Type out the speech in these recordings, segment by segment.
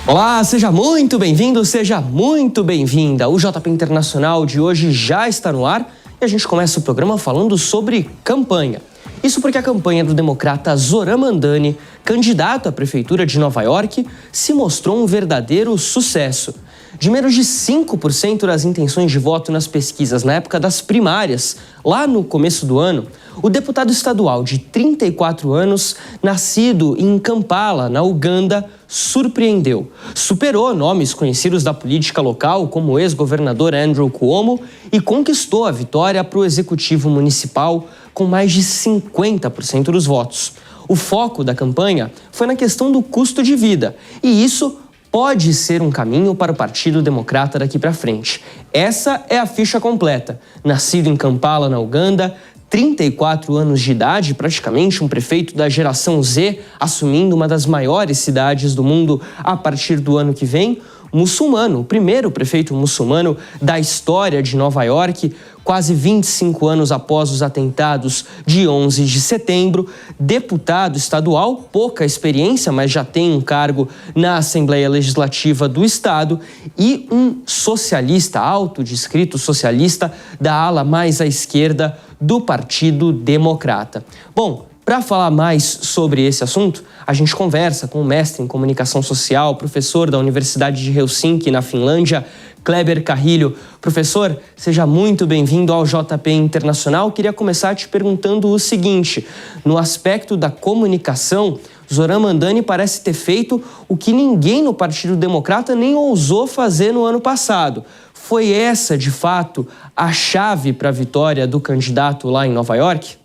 Olá, seja muito bem-vindo, seja muito bem-vinda. O JP Internacional de hoje já está no ar e a gente começa o programa falando sobre campanha. Isso porque a campanha do democrata Zoran Mandani, candidato à prefeitura de Nova York, se mostrou um verdadeiro sucesso. De menos de 5% das intenções de voto nas pesquisas na época das primárias, lá no começo do ano, o deputado estadual de 34 anos, nascido em Kampala, na Uganda, surpreendeu. Superou nomes conhecidos da política local, como o ex-governador Andrew Cuomo, e conquistou a vitória para o executivo municipal com mais de 50% dos votos. O foco da campanha foi na questão do custo de vida, e isso pode ser um caminho para o Partido Democrata daqui para frente. Essa é a ficha completa. Nascido em Kampala, na Uganda, 34 anos de idade, praticamente um prefeito da geração Z, assumindo uma das maiores cidades do mundo a partir do ano que vem, muçulmano, o primeiro prefeito muçulmano da história de Nova York, quase 25 anos após os atentados de 11 de setembro, deputado estadual, pouca experiência, mas já tem um cargo na Assembleia Legislativa do Estado, e um socialista, autodescrito socialista, da ala mais à esquerda do Partido Democrata. Bom, para falar mais sobre esse assunto, a gente conversa com o mestre em comunicação social, professor da Universidade de Helsinki, na Finlândia, Kleber Carrilho. Professor, seja muito bem-vindo ao JP Internacional. Queria começar te perguntando o seguinte: no aspecto da comunicação, Zoran Mandani parece ter feito o que ninguém no Partido Democrata nem ousou fazer no ano passado. Foi essa, de fato, a chave para a vitória do candidato lá em Nova York?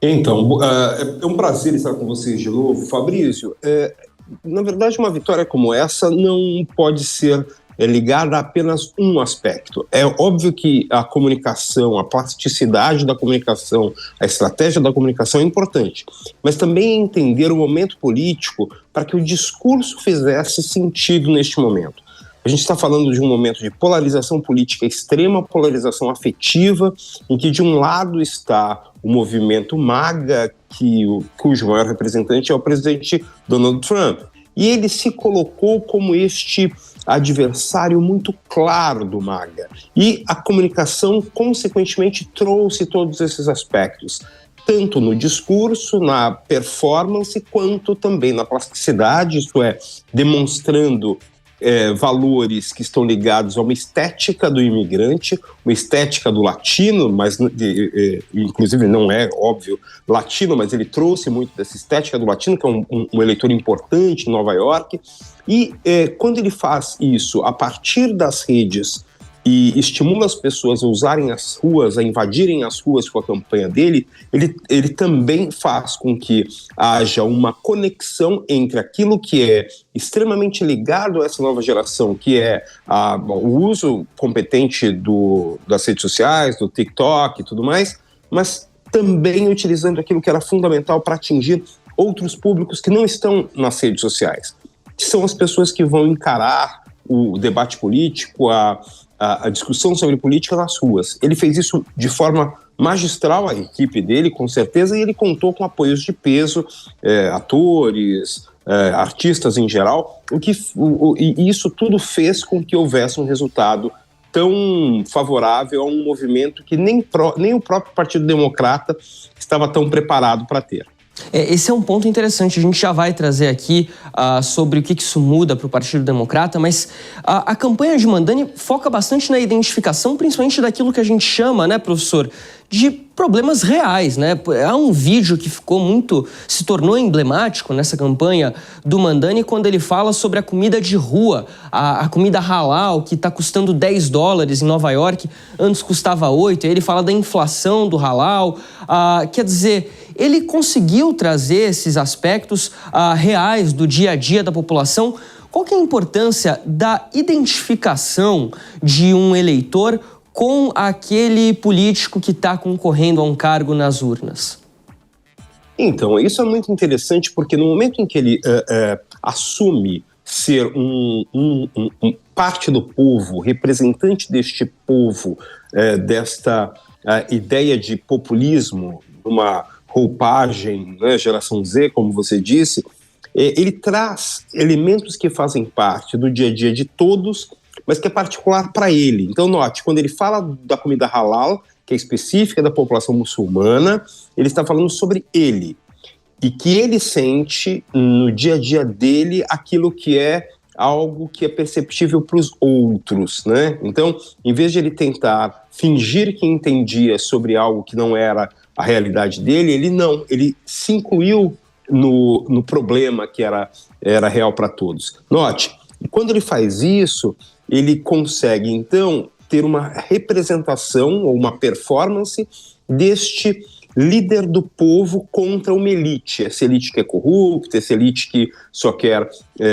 Então, é um prazer estar com vocês de novo. Fabrício, na verdade, uma vitória como essa não pode ser ligada a apenas um aspecto. É óbvio que a comunicação, a plasticidade da comunicação, a estratégia da comunicação é importante, mas também entender o momento político para que o discurso fizesse sentido neste momento. A gente está falando de um momento de polarização política extrema, polarização afetiva, em que de um lado está o movimento MAGA, cujo maior representante é o presidente Donald Trump. E ele se colocou como este adversário muito claro do MAGA. E a comunicação, consequentemente, trouxe todos esses aspectos, tanto no discurso, na performance, quanto também na plasticidade, isto é, demonstrando valores que estão ligados a uma estética do imigrante, uma estética do latino, mas inclusive não é, óbvio, latino, mas ele trouxe muito dessa estética do latino, que é um eleitor importante em Nova York, e quando ele faz isso a partir das redes e estimula as pessoas a usarem as ruas, a invadirem as ruas com a campanha dele, ele também faz com que haja uma conexão entre aquilo que é extremamente ligado a essa nova geração, que é o uso competente das redes sociais, do TikTok e tudo mais, mas também utilizando aquilo que era fundamental para atingir outros públicos que não estão nas redes sociais, que são as pessoas que vão encarar o debate político, a discussão sobre política nas ruas. Ele fez isso de forma magistral, a equipe dele, com certeza, e ele contou com apoios de peso, atores, artistas em geral, e isso tudo fez com que houvesse um resultado tão favorável a um movimento que nem o próprio Partido Democrata estava tão preparado para ter. Esse é um ponto interessante, a gente já vai trazer aqui sobre o que isso muda para o Partido Democrata, mas a campanha de Mandani foca bastante na identificação, principalmente daquilo que a gente chama, né, professor, de problemas reais, né? Há um vídeo que se tornou emblemático nessa campanha do Mandani, quando ele fala sobre a comida de rua, a comida halal, que está custando $10 em Nova York, antes custava 8, aí ele fala da inflação do halal, quer dizer, ele conseguiu trazer esses aspectos reais do dia a dia da população. Qual que é a importância da identificação de um eleitor com aquele político que está concorrendo a um cargo nas urnas? Então, isso é muito interessante, porque no momento em que ele assume ser parte do povo, representante deste povo, desta ideia de populismo, uma roupagem, né, geração Z, como você disse, ele traz elementos que fazem parte do dia a dia de todos, mas que é particular para ele. Então, note, quando ele fala da comida halal, que é específica da população muçulmana, ele está falando sobre ele, e que ele sente no dia a dia dele aquilo que é algo que é perceptível para os outros, né? Então, em vez de ele tentar fingir que entendia sobre algo que não era a realidade dele, ele se incluiu no problema que era real para todos. Note, quando ele faz isso, ele consegue, então, ter uma representação ou uma performance deste líder do povo contra uma elite, essa elite que é corrupta, essa elite que só quer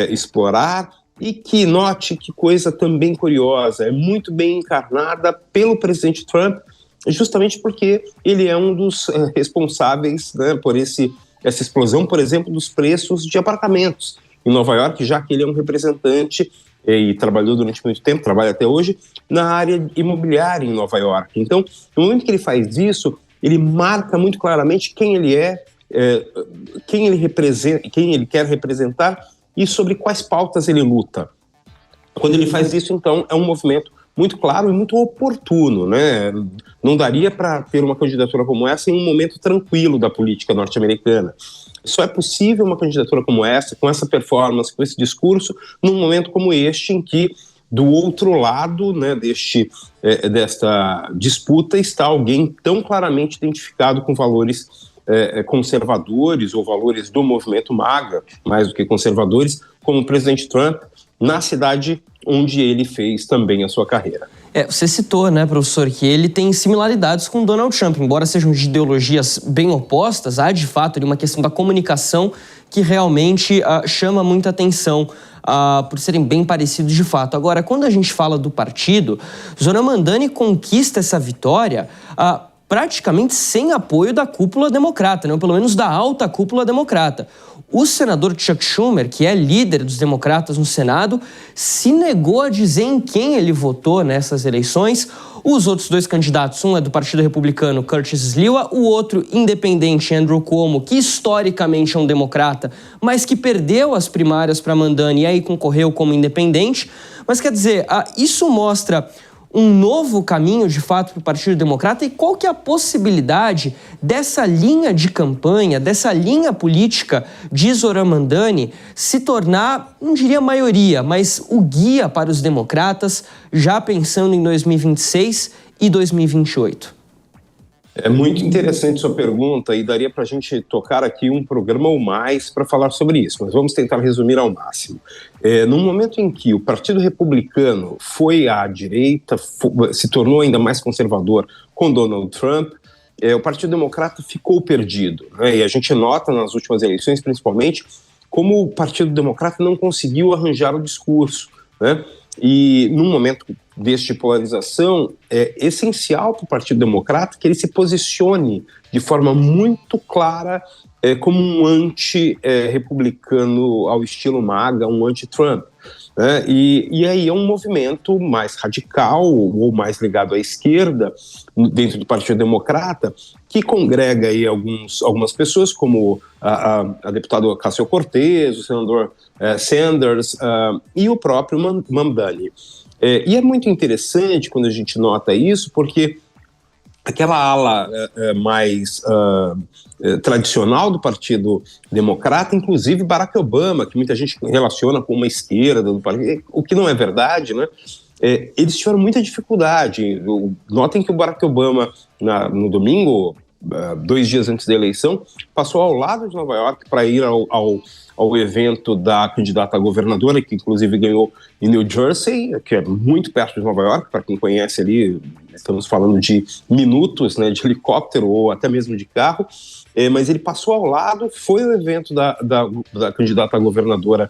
explorar, e que, note que coisa também curiosa, é muito bem encarnada pelo presidente Trump, justamente porque ele é um dos responsáveis, né, por essa explosão, por exemplo, dos preços de apartamentos em Nova York, já que ele é um representante e trabalhou durante muito tempo, trabalha até hoje, na área imobiliária em Nova York. Então, no momento que ele faz isso, ele marca muito claramente quem ele é, quem ele representa, quem ele quer representar e sobre quais pautas ele luta. Quando ele faz isso, então, é um movimento muito claro e muito oportuno, né? Não daria para ter uma candidatura como essa em um momento tranquilo da política norte-americana. Só é possível uma candidatura como essa, com essa performance, com esse discurso, num momento como este, em que, do outro lado, né, desta disputa, está alguém tão claramente identificado com valores conservadores ou valores do movimento MAGA, mais do que conservadores, como o presidente Trump, na cidade onde ele fez também a sua carreira. Você citou, né, professor, que ele tem similaridades com Donald Trump, embora sejam de ideologias bem opostas, há de fato uma questão da comunicação que realmente chama muita atenção por serem bem parecidos de fato. Agora, quando a gente fala do partido, Zoran Mandani conquista essa vitória praticamente sem apoio da cúpula democrata, né? Ou pelo menos da alta cúpula democrata. O senador Chuck Schumer, que é líder dos democratas no Senado, se negou a dizer em quem ele votou nessas eleições. Os outros dois candidatos, um é do Partido Republicano, Curtis Sliwa, o outro independente, Andrew Cuomo, que historicamente é um democrata, mas que perdeu as primárias para Mandani e aí concorreu como independente. Mas quer dizer, isso mostra um novo caminho, de fato, para o Partido Democrata? E qual que é a possibilidade dessa linha de campanha, dessa linha política de Zoran Mandani se tornar, não diria maioria, mas o guia para os democratas, já pensando em 2026 e 2028? É muito interessante sua pergunta e daria para a gente tocar aqui um programa ou mais para falar sobre isso, mas vamos tentar resumir ao máximo. No momento em que o Partido Republicano foi à direita, se tornou ainda mais conservador com Donald Trump, o Partido Democrata ficou perdido, né? E a gente nota nas últimas eleições, principalmente, como o Partido Democrata não conseguiu arranjar o discurso, né? E num momento deste polarização, é essencial para o Partido Democrata que ele se posicione de forma muito clara como um anti-republicano ao estilo MAGA, um anti-Trump. Né? E aí é um movimento mais radical ou mais ligado à esquerda dentro do Partido Democrata, que congrega aí algumas pessoas, como a deputada Ocasio-Cortez, o senador Sanders e o próprio Mandani. E é muito interessante quando a gente nota isso, porque aquela ala mais tradicional do Partido Democrata, inclusive Barack Obama, que muita gente relaciona com uma esquerda do partido, o que não é verdade, né? Eles tiveram muita dificuldade. Notem que o Barack Obama, no domingo, 2 dias antes da eleição, passou ao lado de Nova York para ir ao evento da candidata a governadora, que inclusive ganhou em New Jersey, que é muito perto de Nova York, para quem conhece ali, estamos falando de minutos, né, de helicóptero ou até mesmo de carro, mas ele passou ao lado, foi ao evento da candidata a governadora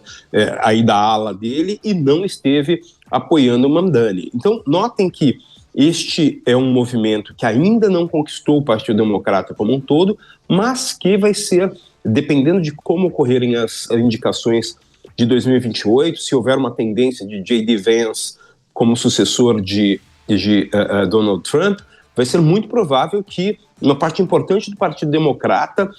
aí da ala dele e não esteve apoiando o Mandani. Então, notem que este é um movimento que ainda não conquistou o Partido Democrata como um todo, mas que vai ser, dependendo de como ocorrerem as indicações de 2028, se houver uma tendência de J.D. Vance como sucessor de Donald Trump, vai ser muito provável que uma parte importante do Partido Democrata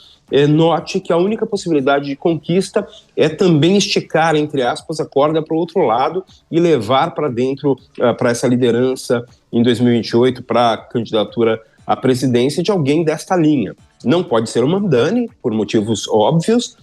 note que a única possibilidade de conquista é também esticar, entre aspas, a corda para o outro lado e levar para dentro, para essa liderança em 2028, para a candidatura à presidência de alguém desta linha. Não pode ser o Mamdani, por motivos óbvios,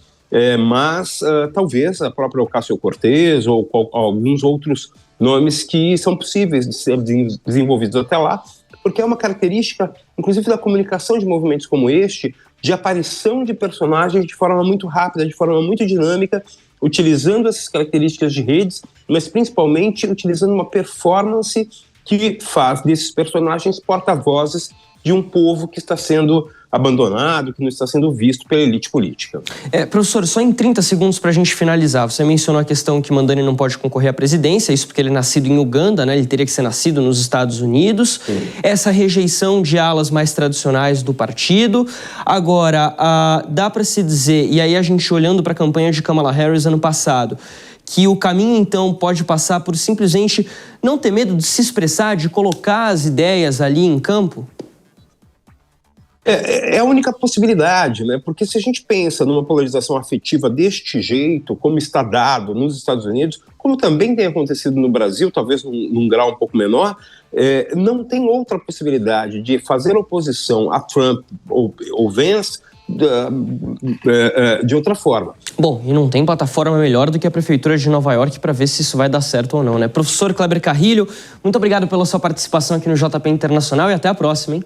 mas talvez a própria Ocasio-Cortez ou alguns outros nomes que são possíveis de ser desenvolvidos até lá, porque é uma característica, inclusive da comunicação de movimentos como este, de aparição de personagens de forma muito rápida, de forma muito dinâmica, utilizando essas características de redes, mas principalmente utilizando uma performance que faz desses personagens porta-vozes de um povo que está sendo abandonado, que não está sendo visto pela elite política. Professor, só em 30 segundos para a gente finalizar. Você mencionou a questão que Mamdani não pode concorrer à presidência, isso porque ele é nascido em Uganda, né? Ele teria que ser nascido nos Estados Unidos. Sim. Essa rejeição de alas mais tradicionais do partido. Agora, dá para se dizer, e aí a gente olhando para a campanha de Kamala Harris ano passado, que o caminho, então, pode passar por simplesmente não ter medo de se expressar, de colocar as ideias ali em campo? É a única possibilidade, né? Porque se a gente pensa numa polarização afetiva deste jeito, como está dado nos Estados Unidos, como também tem acontecido no Brasil, talvez num grau um pouco menor, não tem outra possibilidade de fazer oposição a Trump ou Vance de outra forma. Bom, e não tem plataforma melhor do que a Prefeitura de Nova York para ver se isso vai dar certo ou não, né? Professor Kleber Carrilho, muito obrigado pela sua participação aqui no JP Internacional e até a próxima, hein?